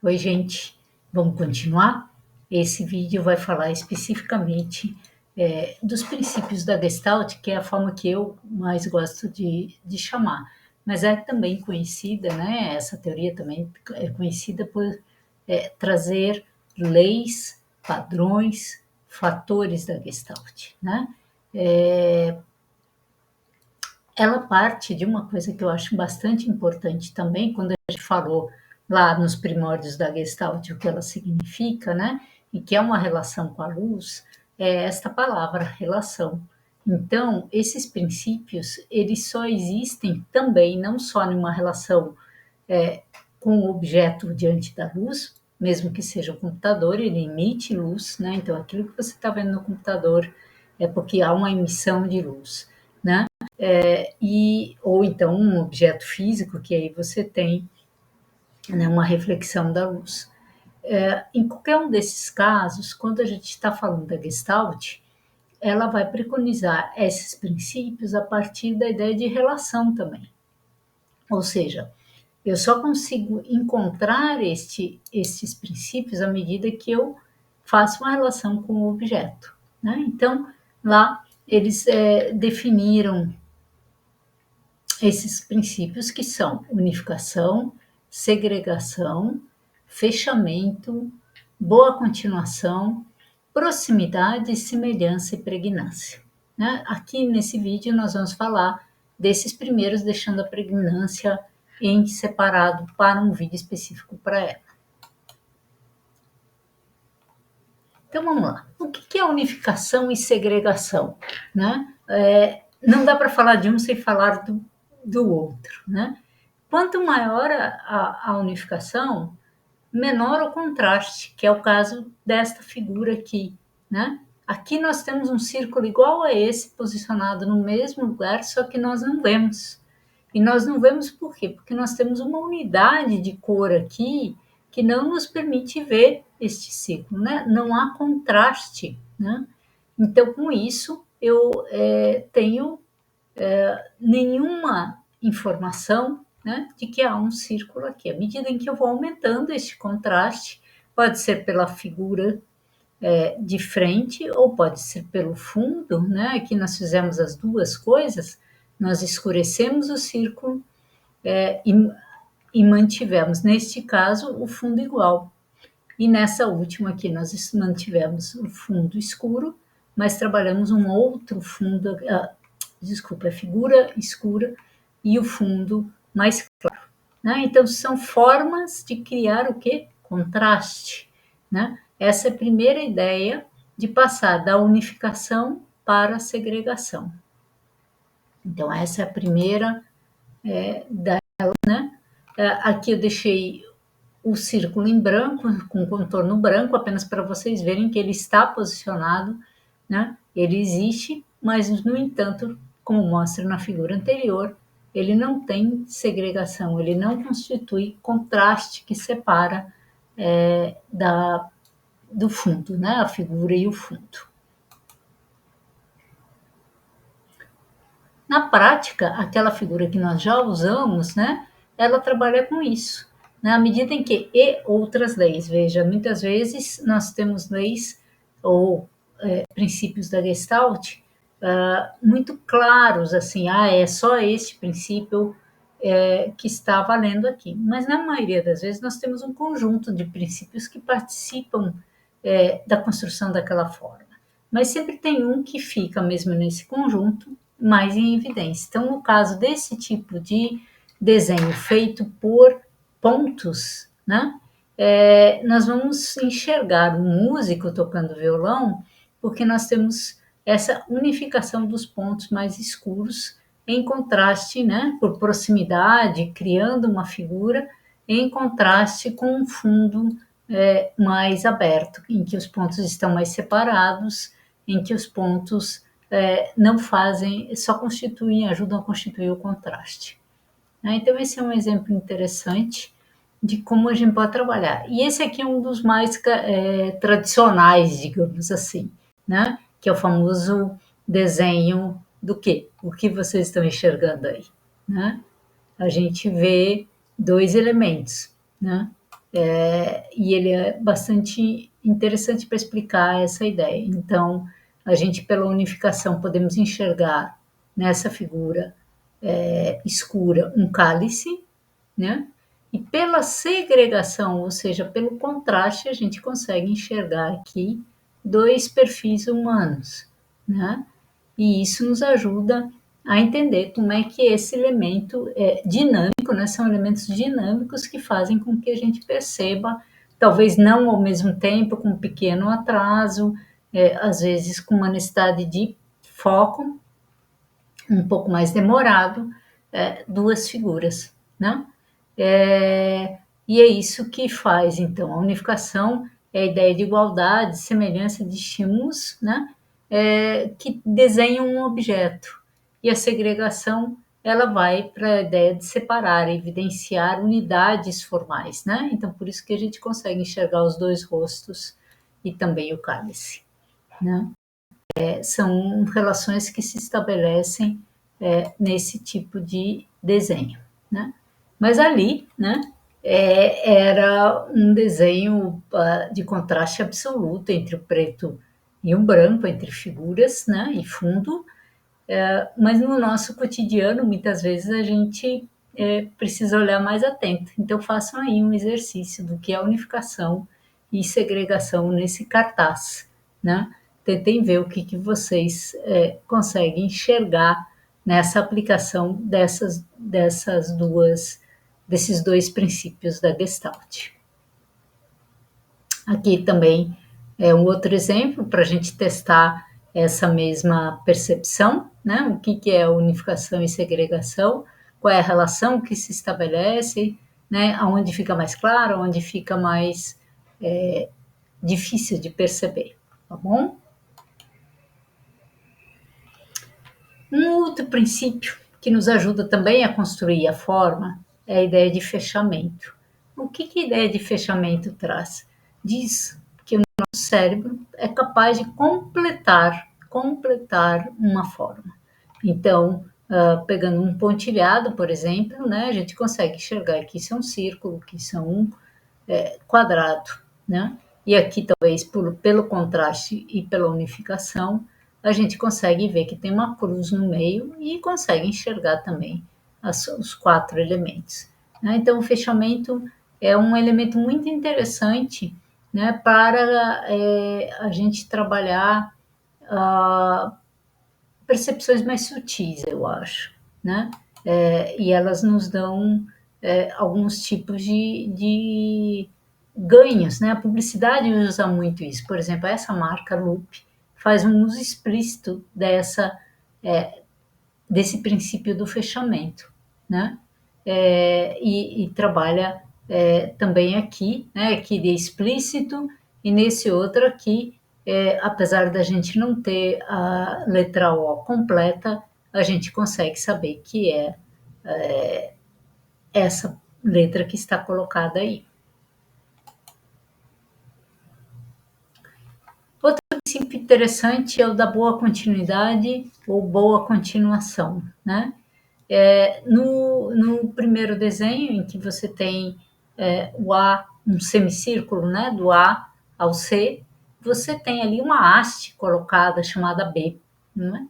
Oi, gente, vamos continuar? Esse vídeo vai falar especificamente dos princípios da Gestalt, que é a forma que eu mais gosto de chamar. Mas é também conhecida, né? Essa teoria também é conhecida por trazer leis, padrões, fatores da Gestalt, né? Ela parte de uma coisa que eu acho bastante importante também, quando a gente falou lá nos primórdios da Gestalt o que ela significa, né? E que é uma relação com a luz, é esta palavra, relação. Então, esses princípios, eles só existem também, não só numa relação com o objeto diante da luz, mesmo que seja o computador, ele emite luz, né? Então, aquilo que você está vendo no computador é porque há uma emissão de luz, né? Ou então um objeto físico, que aí você tem, né, uma reflexão da luz. Em qualquer um desses casos, quando a gente está falando da Gestalt, ela vai preconizar esses princípios a partir da ideia de relação também. Ou seja, eu só consigo encontrar estes princípios à medida que eu faço uma relação com o objeto, né? Então, lá eles definiram esses princípios que são unificação, segregação, fechamento, boa continuação, proximidade, semelhança e pregnância, né? Aqui nesse vídeo nós vamos falar desses primeiros, deixando a pregnância em separado para um vídeo específico para ela. Então vamos lá. O que é unificação e segregação, né? Não dá para falar de um sem falar do outro, né? Quanto maior a unificação, menor o contraste, que é o caso desta figura aqui, né? Aqui nós temos um círculo igual a esse, posicionado no mesmo lugar, só que nós não vemos. E nós não vemos por quê? Porque nós temos uma unidade de cor aqui que não nos permite ver este círculo, né? Não há contraste, né? Então, com isso, eu tenho nenhuma informação, né, de que há um círculo aqui. À medida em que eu vou aumentando este contraste, pode ser pela figura de frente ou pode ser pelo fundo, né? Aqui nós fizemos as duas coisas, nós escurecemos o círculo e mantivemos, neste caso, o fundo igual. E nessa última aqui nós mantivemos o fundo escuro, mas trabalhamos um outro fundo, a figura escura e o fundo mais claro, né? Então são formas de criar o que? Contraste, né? Essa é a primeira ideia de passar da unificação para a segregação. Então essa é a primeira dela, né? Aqui eu deixei o círculo em branco, com contorno branco, apenas para vocês verem que ele está posicionado, né? Ele existe, mas, no entanto, como mostra na figura anterior, ele não tem segregação, ele não constitui contraste que separa do fundo, né? A figura e o fundo. Na prática, aquela figura que nós já usamos, né? Ela trabalha com isso. Na medida em que e outras leis, veja, muitas vezes nós temos leis ou princípios da Gestalt muito claros, assim, é só este princípio que está valendo aqui. Mas na maioria das vezes nós temos um conjunto de princípios que participam da construção daquela forma. Mas sempre tem um que fica mesmo nesse conjunto mais em evidência. Então, no caso desse tipo de desenho feito por pontos, né? Nós vamos enxergar um músico tocando violão, porque nós temos essa unificação dos pontos mais escuros em contraste, né, por proximidade, criando uma figura em contraste com um fundo mais aberto, em que os pontos estão mais separados, em que os pontos não fazem, só constituem, ajudam a constituir o contraste. Então, esse é um exemplo interessante de como a gente pode trabalhar. E esse aqui é um dos mais tradicionais, digamos assim, né? Que é o famoso desenho do quê? O que vocês estão enxergando aí, né? A gente vê dois elementos, né? e ele é bastante interessante para explicar essa ideia. Então, a gente, pela unificação, podemos enxergar nessa figura escura um cálice, né? E pela segregação, ou seja, pelo contraste, a gente consegue enxergar aqui dois perfis humanos, né? E isso nos ajuda a entender como é que esse elemento é dinâmico, né? São elementos dinâmicos que fazem com que a gente perceba, talvez não ao mesmo tempo, com um pequeno atraso, às vezes com uma necessidade de foco um pouco mais demorado, duas figuras, né? E é isso que faz, então, a unificação é a ideia de igualdade, semelhança de estímulos, né? Que desenham um objeto. E a segregação, ela vai para a ideia de separar, evidenciar unidades formais, né? Então, por isso que a gente consegue enxergar os dois rostos e também o cálice, né? São relações que se estabelecem nesse tipo de desenho, né? Mas ali, né, era um desenho de contraste absoluto entre o preto e o branco, entre figuras, né, e fundo, mas no nosso cotidiano, muitas vezes, a gente precisa olhar mais atento. Então, façam aí um exercício do que é unificação e segregação nesse cartaz, né? Tentem ver o que vocês conseguem enxergar nessa aplicação desses dois princípios da Gestalt. Aqui também é um outro exemplo para a gente testar essa mesma percepção, né? O que é unificação e segregação, qual é a relação que se estabelece, né? Aonde fica mais claro, onde fica mais difícil de perceber, tá bom? Um outro princípio que nos ajuda também a construir a forma é a ideia de fechamento. O que a ideia de fechamento traz? Diz que o nosso cérebro é capaz de completar uma forma. Então, pegando um pontilhado, por exemplo, né, a gente consegue enxergar que isso é um círculo, que isso é um quadrado, né? E aqui, talvez, pelo contraste e pela unificação, a gente consegue ver que tem uma cruz no meio e consegue enxergar também os quatro elementos, né? Então, o fechamento é um elemento muito interessante, né, para a gente trabalhar percepções mais sutis, eu acho, né? E elas nos dão alguns tipos de ganhos, né? A publicidade usa muito isso. Por exemplo, essa marca Loop faz um uso explícito desse princípio do fechamento, né? E trabalha também aqui, né? Que é explícito, e nesse outro aqui, apesar da gente não ter a letra O completa, a gente consegue saber que é essa letra que está colocada aí. Outro princípio interessante é o da boa continuidade ou boa continuação, né? No primeiro desenho, em que você tem o A, um semicírculo, né, do A ao C, você tem ali uma haste colocada chamada B, né?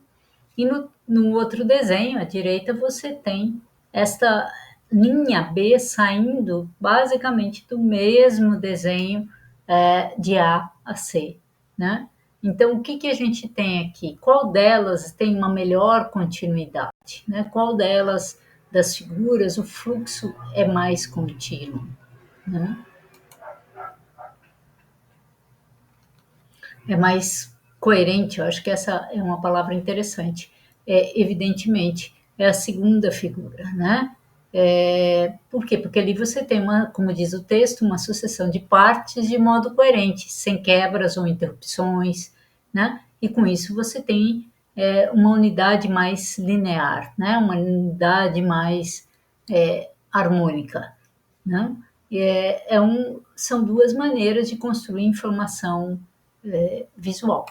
E no outro desenho, à direita, você tem esta linha B saindo basicamente do mesmo desenho de A a C, né? Então, o que a gente tem aqui? Qual delas tem uma melhor continuidade, né? Qual delas, das figuras, o fluxo é mais contínuo, né? É mais coerente, eu acho que essa é uma palavra interessante. Evidentemente, é a segunda figura, né? Por quê? Porque ali você tem como diz o texto, uma sucessão de partes de modo coerente, sem quebras ou interrupções, né? E com isso você tem uma unidade mais linear, né? Uma unidade mais harmônica, né? São duas maneiras de construir informação visual.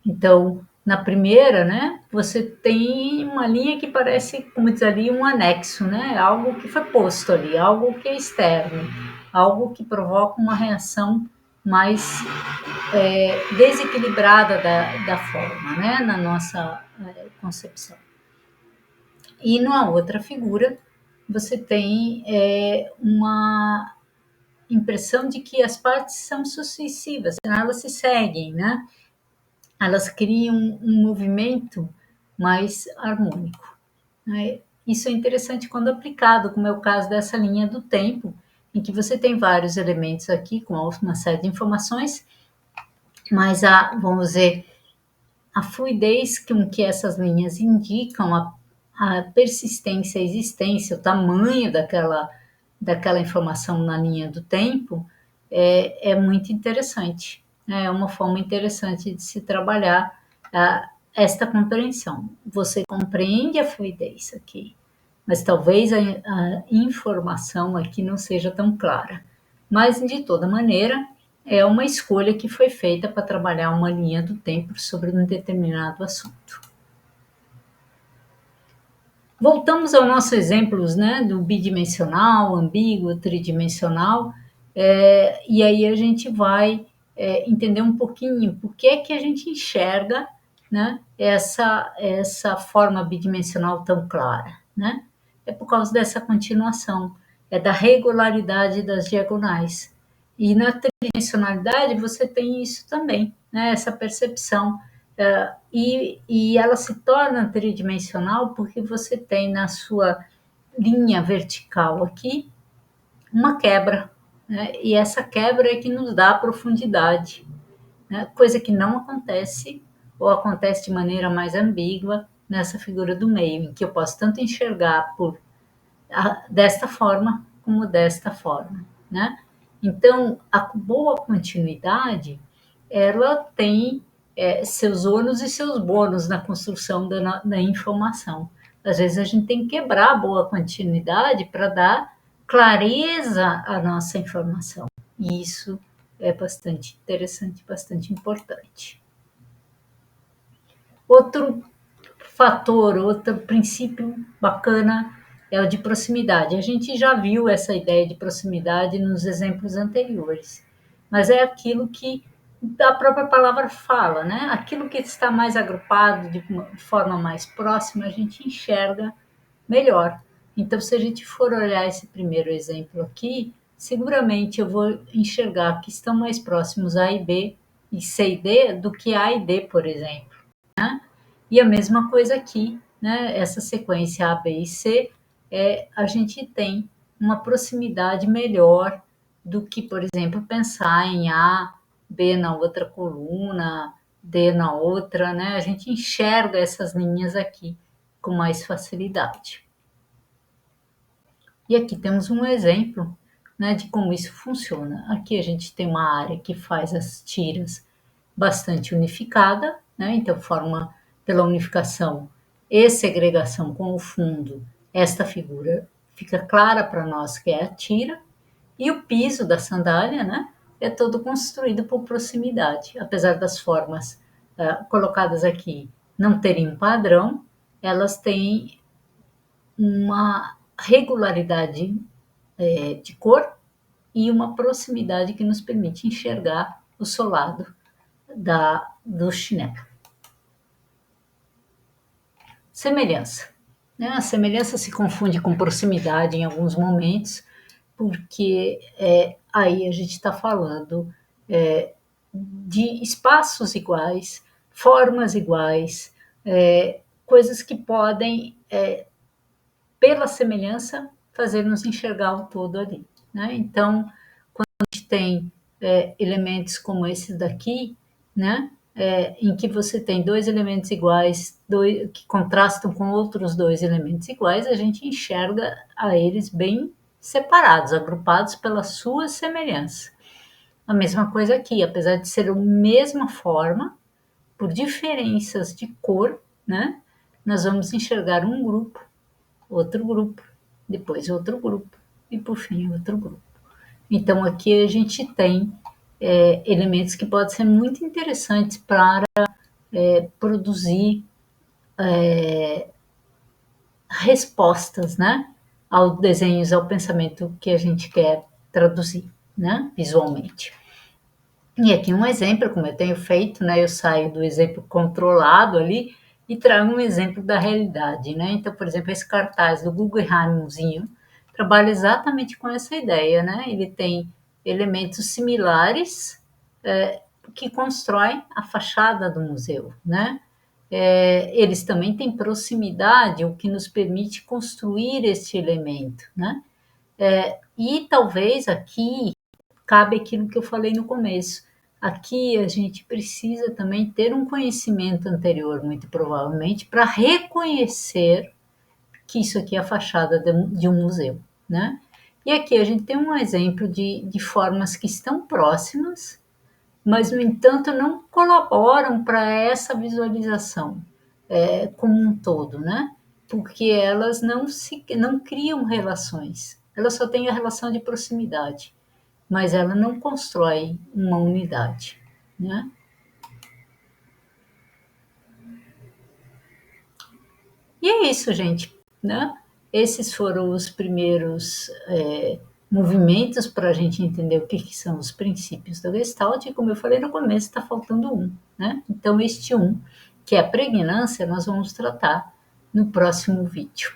Então, Na primeira, né, você tem uma linha que parece, como diz ali, um anexo, né, algo que foi posto ali, algo que é externo, algo que provoca uma reação mais desequilibrada da forma, né, na nossa concepção. E na outra figura, você tem uma impressão de que as partes são sucessivas, elas se seguem, né? Elas criam um movimento mais harmônico, né? Isso é interessante quando aplicado, como é o caso dessa linha do tempo, em que você tem vários elementos aqui com uma série de informações, mas vamos dizer, a fluidez com que essas linhas indicam a persistência, a existência, o tamanho daquela informação na linha do tempo é muito interessante. É uma forma interessante de se trabalhar esta compreensão. Você compreende a fluidez aqui, mas talvez a informação aqui não seja tão clara. Mas, de toda maneira, é uma escolha que foi feita para trabalhar uma linha do tempo sobre um determinado assunto. Voltamos aos nossos exemplos, né, do bidimensional, ambíguo, tridimensional, e aí a gente vai entender um pouquinho por que é que a gente enxerga, né, essa forma bidimensional tão clara, né? É por causa dessa continuação, é da regularidade das diagonais. E na tridimensionalidade você tem isso também, né, essa percepção. E ela se torna tridimensional porque você tem na sua linha vertical aqui uma quebra, né? E essa quebra é que nos dá profundidade, né? Coisa que não acontece ou acontece de maneira mais ambígua nessa figura do meio, em que eu posso tanto enxergar desta forma como desta forma, né? Então, a boa continuidade, ela tem seus ônus e seus bônus na construção da informação. Às vezes a gente tem que quebrar a boa continuidade para dar clareza à nossa informação. E isso é bastante interessante, bastante importante. Outro fator, outro princípio bacana é o de proximidade. A gente já viu essa ideia de proximidade nos exemplos anteriores, mas é aquilo que a própria palavra fala, né? Aquilo que está mais agrupado, de forma mais próxima, a gente enxerga melhor. Então, se a gente for olhar esse primeiro exemplo aqui, seguramente eu vou enxergar que estão mais próximos A e B, e C e D, do que A e D, por exemplo, né? E a mesma coisa aqui, né? Essa sequência A, B e C, a gente tem uma proximidade melhor do que, por exemplo, pensar em A, B na outra coluna, D na outra, né? A gente enxerga essas linhas aqui com mais facilidade. E aqui temos um exemplo, né, de como isso funciona. Aqui a gente tem uma área que faz as tiras bastante unificada, né? Então forma pela unificação e segregação com o fundo, esta figura fica clara para nós que é a tira, e o piso da sandália, né, é todo construído por proximidade. Apesar das formas colocadas aqui não terem um padrão, elas têm uma regularidade de cor e uma proximidade que nos permite enxergar o solado do chinelo. Semelhança. Né? A semelhança se confunde com proximidade em alguns momentos, porque aí a gente está falando de espaços iguais, formas iguais, coisas que podem, pela semelhança, fazer-nos enxergar o todo ali. Né? Então, quando a gente tem elementos como esse daqui, né? Em que você tem dois elementos iguais, que contrastam com outros dois elementos iguais, a gente enxerga a eles bem separados, agrupados pela sua semelhança. A mesma coisa aqui, apesar de ser a mesma forma, por diferenças de cor, né? Nós vamos enxergar um grupo, outro grupo, depois outro grupo e por fim outro grupo. Então aqui a gente tem elementos que podem ser muito interessantes para produzir respostas, né, aos desenhos, ao pensamento que a gente quer traduzir, né, visualmente. E aqui um exemplo, como eu tenho feito, né, eu saio do exemplo controlado ali e trago um exemplo da realidade, né? Então, por exemplo, esse cartaz do Guggenheim Museum trabalha exatamente com essa ideia, né? Ele tem elementos similares que constroem a fachada do museu, né? Eles também têm proximidade, o que nos permite construir este elemento, né? E talvez aqui cabe aquilo que eu falei no começo. Aqui a gente precisa também ter um conhecimento anterior, muito provavelmente, para reconhecer que isso aqui é a fachada de um museu, né? E aqui a gente tem um exemplo de formas que estão próximas, mas, no entanto, não colaboram para essa visualização como um todo, né? Porque elas não criam relações, elas só têm a relação de proximidade, mas ela não constrói uma unidade, né? E é isso, gente, né? Esses foram os primeiros movimentos para a gente entender o que são os princípios da Gestalt, e como eu falei no começo, está faltando um, né? Então, este um, que é a pregnância, nós vamos tratar no próximo vídeo.